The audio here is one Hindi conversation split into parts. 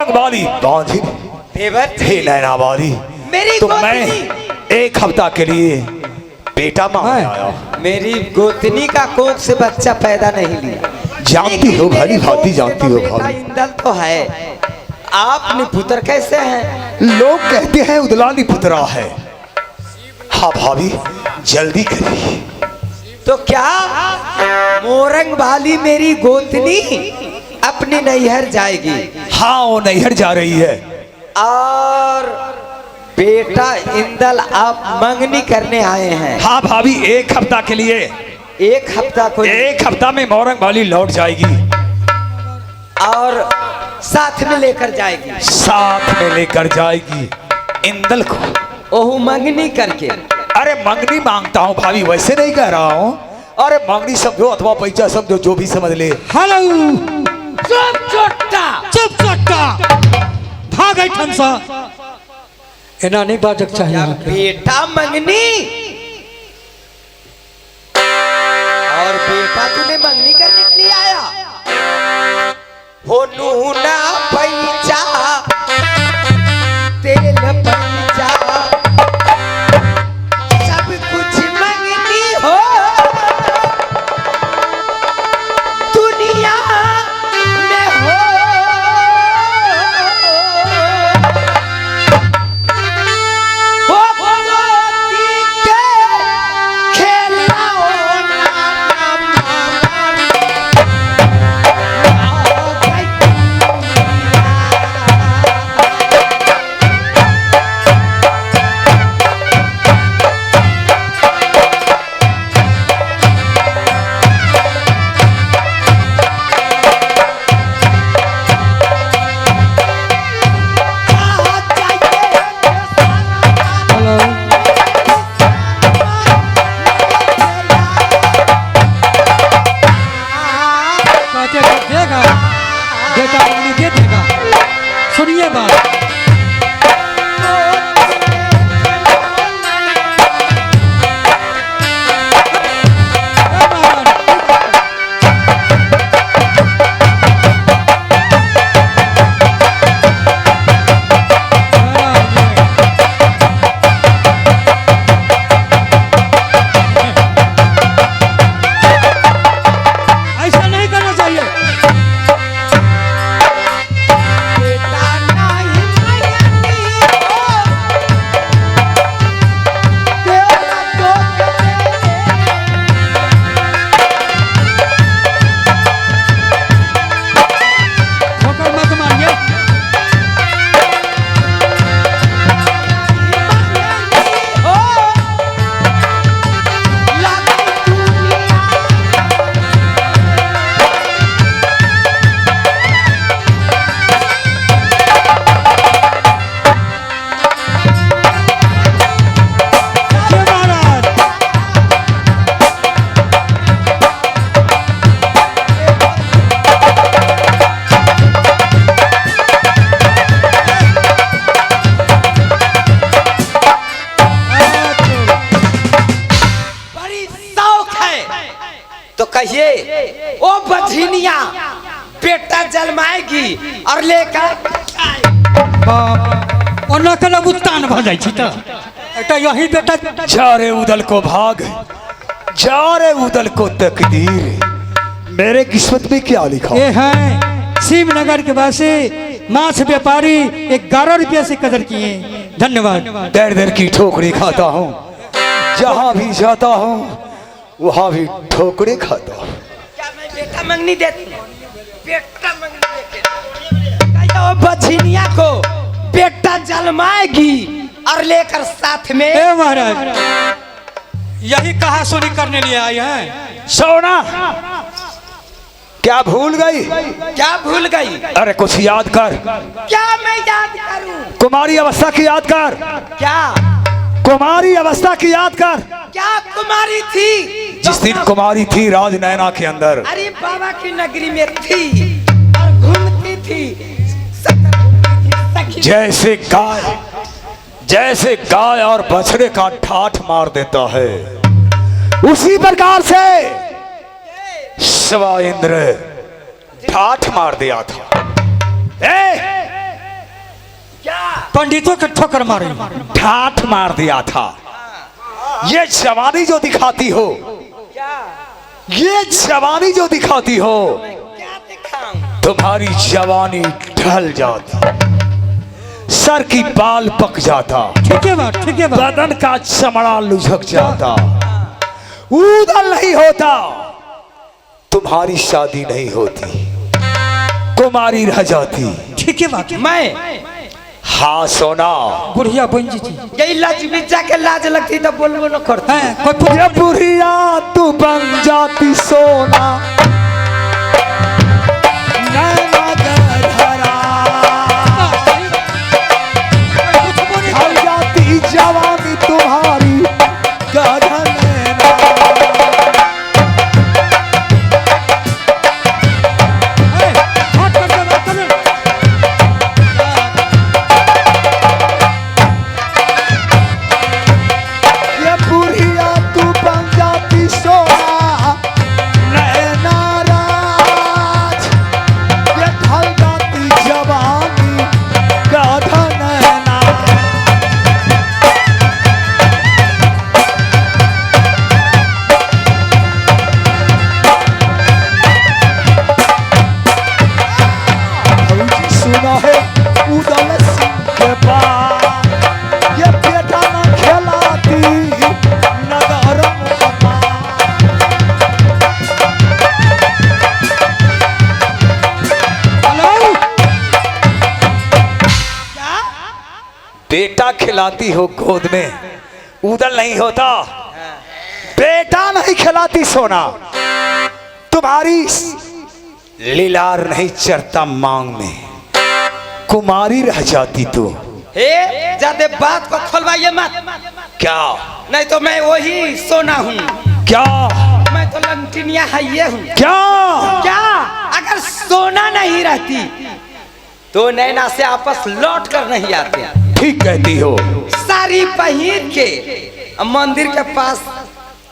मोरंग वाली बांधी हे नैना वाली, मेरी तो मैं एक हफ्ता के लिए बेटा मांगने आया। मेरी गोतनी का कोख से बच्चा पैदा नहीं लिया। जानती हो भली भांति जानती हो भाभी। इंदल तो है, आप निपुत्र कैसे हैं? लोग कहते हैं उदला निपुत्रा है। हाँ भाभी जल्दी करिए। तो क्या मोरंग वाली मेरी गोतनी अपनी नैहर जाएगी? हाँ वो नैहर जा रही है। और बेटा इंदल आप मंगनी करने आए हैं? हाँ भाभी एक हफ्ता के लिए। एक हफ्ता को? एक हफ्ता में मोरंग वाली लौट जाएगी और साथ में लेकर जाएगी? साथ में लेकर जाएगी इंदल को। ओह मंगनी करके? अरे मंगनी मांगता हूँ भाभी, वैसे नहीं कह रहा हूँ। अरे मंगनी समझो अथवा पैसा समझो, जो भी समझ ले। हेलो चुप चोट्टा, चुप चट्टा भाग ऐठन सा एना नहीं बाजक चाहिए। बेटा मंगनी और बेटा तूने मंगनी करने के लिए आया हो? नूना पैसा तेल पैसा सब कुछ मंगनी हो दुनिया में हो। हो गोती के खेलाओ हेलो कहते कब देगा बेटा मंगनी दे देगा। सुनिए बात, ऐसा नहीं करना चाहिए। बेटा नहीं मंगनी हो तेरा तो ठोकर मत मारिए। हो लगी दुनिया। जय महाराज। बड़ी शौक है तो कहिए ओ बझिनिया बेटा जन्माएगी और लेकर बाप और नकल उत्तान भ जाइ छी त एकटा यही बेटा जा रे उदल को भाग, जा रे उदल को तकदीर, मेरे किस्मत में क्या लिखा? ये है शिवनगर के वासी माछ व्यापारी 11 रुपये से कदर किए। धन्यवाद। दर दर की ठोकरी खाता हूँ, जहाँ भी जाता हूँ वहाँ भी ठोकरे खाता हूँ। क्या मैं बेटा मंगनी देती हूँ? बेटा मंगनी देते कहिए ओ बझिनिया को बेटा जन्माएगी और लेकर साथ में। ए महाराज यही कहा सुनी करने लिए आए हैं। सोना क्या भूल गई? क्या भूल गई? अरे कुछ याद कर। क्या मैं याद करूं? कुमारी अवस्था की याद कर। क्या कुमारी अवस्था की याद कर। क्या कुमारी थी जिस दिन कुमारी थी राज नैना के अंदर। अरे बाबा की नगरी में थी और घूमती थी, सखी जैसे गाय और बछड़े का ठाठ मार देता है, उसी प्रकार से शिवा इंद्र ठाठ मार दिया था। पतितों के ठोकर मारे। ठाठ मार दिया था। ये जवानी जो दिखाती हो, ये जवानी जो दिखाती हो, क्या दिखाऊं? तुम्हारी जवानी ढल जाती, सर की बाल पक जाता, ठीक है बात, ठीक है बात। बदन का चमड़ा लुझक जाता, उदल नहीं होता, तुम्हारी शादी नहीं होती, कुमारी रह जाती। ठीक है बात। मैं हाँ सोना, बुढ़िया बन जी थी। यही लज्जा के लाज लगती तो बोलबो न करती। हैं, कोई पूछ ये बुढ़िया तू बन जाती सोना, नैना गधरा, ढल जाती जवानी तुम्हारी गधा नैना। हैं, हाथ कर दे, हाथ कर दे। ये बुढ़िया तू बन जाती सोना, नैना राज, ये ढल जाती जवानी गधा नैना। सुना है उदल सिंह के पास, ये बेटा न खिलाती नगर में। हेलो, बेटा खिलाती हो गोद में, उदल नहीं होता। बेटा नहीं खिलाती सोना, तुम्हारी लीलार नहीं चरता मांग में, कुमारी रह जाती तू। हे ज्यादा बात को खोलवाइए मत, क्या नहीं तो मैं वही सोना हूँ। क्या मैं तो लंटिनिया है ये हूँ। क्या क्या अगर सोना नहीं रहती तो नैना से आपस लौट कर नहीं आते। ठीक कहती हो। साड़ी पहन के मंदिर के पास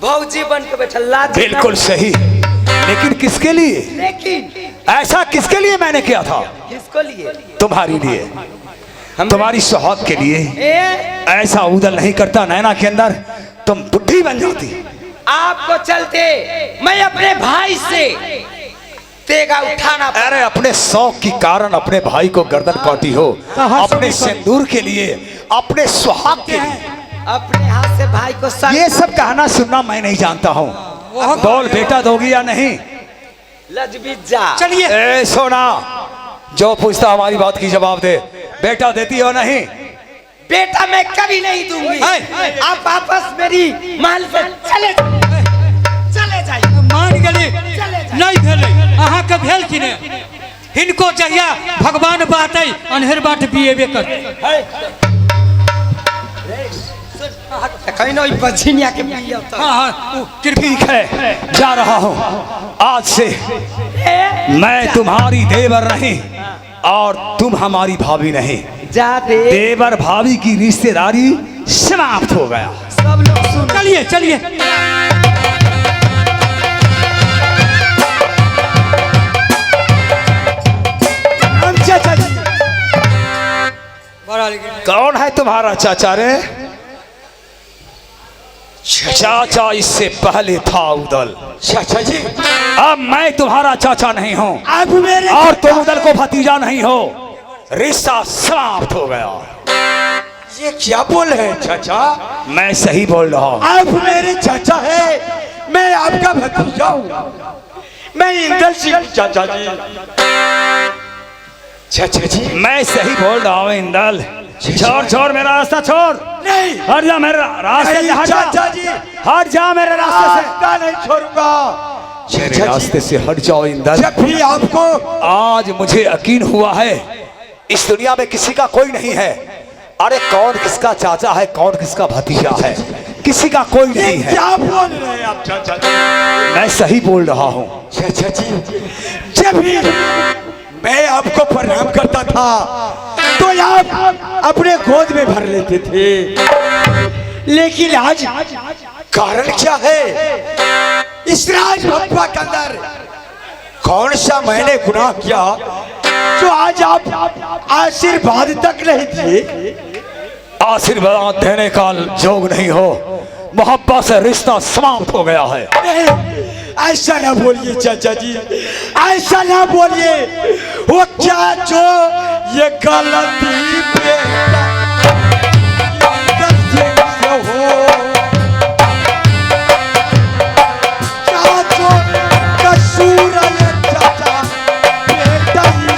भौजी बन के बैठा लाज। बिल्कुल सही, लेकिन किसके लिए? लेकिन ऐसा किसके लिए मैंने किया था? किसको लिए? तुम्हारी लिए, तुम्हारी सुहाग के लिए। ए, ऐसा उदल नहीं करता नैना के अंदर, तुम बुढ़ी बन जाती। आपको चलते मैं अपने भाई से तेगा उठाना। अरे अपने शौक के कारण अपने भाई को गर्दन काटी हो, कहाँ से अपने निकल- सिंदूर के लिए, अपने सुहाग के लिए। अपने हाथ से भाई को सर। ये सब कहना सुनना मैं नहीं जानता हूँ। बोल बेटा दोगी या नहीं? लजबिजा। चलिए। ए सोना, जो पूछता हमारी बात की जवाब दे। बेटा देती हो नहीं? बेटा मैं कभी नहीं दूंगी। आप वापस मेरी महल से चले जाइए। मान गए नहीं भेले, अहाँ के भेल कि ने? हिनको चाहिए भगवान बाटे अनहर बाट बिएबे कर। कहीं ना बझिनिया के बिया तो। हाँ हाँ, ठीक है, जा रहा हूँ। आज से मैं तुम्हारी देवर नहीं और तुम हमारी भाभी नहीं। जा दे। देवर भाभी की रिश्तेदारी समाप्त हो गया। सब लोग सुन। चलिए चलिए। चाचा जी, कौन है तुम्हारा चाचा रे? चाचा इससे पहले था उदल। चाचा जी अब मैं तुम्हारा चाचा नहीं हूँ आप मेरे और तुम उदल को भतीजा नहीं हो। रिश्ता समाप्त हो गया। ये क्या बोल रहे हैं चाचा? मैं सही बोल रहा हूँ। आप मेरे चाचा है, मैं आपका भतीजा हूँ। मैं इंदल सिंह चाचा जी। चाचा जी मैं सही बोल रहा हूँ इंदल। छोड़ छोड़ मेरा रास्ता छोड़। नहीं हट जा मेरे रास्ते से, हट जा। चाचा जी हट जा मेरे रास्ते रास्ता नहीं छोड़ूंगा। से। मेरे रास्ते से हट जाओ इंदल। जब भी आपको आज मुझे यकीन हुआ है इस दुनिया में किसी का कोई नहीं है। अरे कौन किसका चाचा है, कौन किसका भतीजा है, किसी का कोई नहीं है। क्या बोल रहे हैं आप चाचा जी? मैं सही बोल रहा हूँ। चाचा जी जब भी मैं आपको प्रणाम करता था तो आप अपने गोद में भर लेते थे, लेकिन आज कारण क्या है? इस राज भगवा के अंदर कौन सा मैंने गुनाह किया जो आज आप आशीर्वाद तक नहीं दिए? आशीर्वाद देने का योग नहीं हो, मोहब्बत से रिश्ता समाप्त हो गया है। ऐसा ना बोलिए चाचा जी, ऐसा ना बोलिए। वो क्या जो ये गलती बेटा ये कैसे हो, क्या जो कसूर है चाचा बेटा ये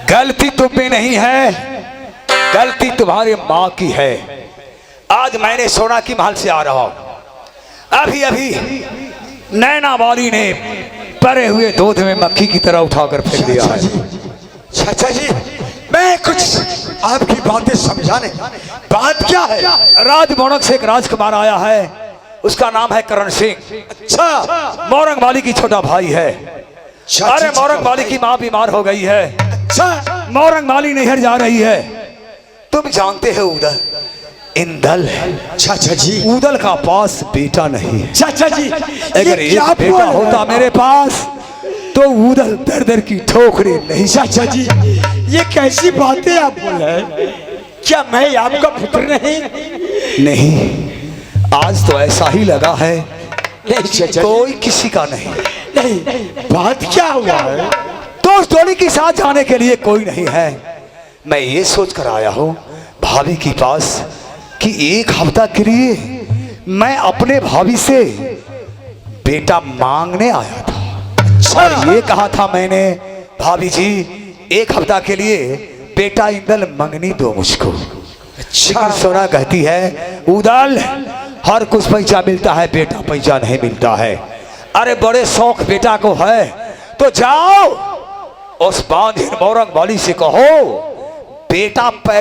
गलती तुम में नहीं है, गलती तुम्हारे माँ की है। आज मैंने सोना की महल से आ रहा हूं, अभी अभी नैना वाली ने परे हुए दूध में मक्खी की तरह उठाकर फेंक दिया है। चाचा जी मैं कुछ आपकी बातें समझाने, बात क्या है? राज मोरंग से एक राजकुमार आया है, उसका नाम है करण सिंह। अच्छा मोरंग वाली की छोटा भाई है। अरे मोरंग वाली की माँ बीमार हो गई है, मोरंग वाली नहर जा रही है। तुम जानते हो उदल इंदल है। चाचा जी उदल का पास बेटा नहीं है। चाचा जी अगर एक बेटा होता मेरे पास तो उदल दर दर की ठोकरे नहीं। चाचा जी ये कैसी बातें आप बोल रहे हैं? क्या मैं आपका पुत्र नहीं, आज तो ऐसा ही लगा है नहीं चाचा कोई किसी का नहीं। नहीं, बात क्या हुआ है? दोस्त जोड़ी के साथ जाने के लिए कोई नहीं है। मैं ये सोच कर आया हूँ भाभी के पास कि एक हफ्ता के लिए मैं अपने भाभी से बेटा मांगने आया था। और ये कहा था मैंने, भाभी जी एक हफ्ता के लिए बेटा इंदल मंगनी दो मुझको। लेकिन सोना कहती है उदल हर कुछ पैसा मिलता है, बेटा पैसा नहीं मिलता है। अरे बड़े शौक बेटा को है तो जाओ उस बांझिन मोरंग वाली से कहो बेटा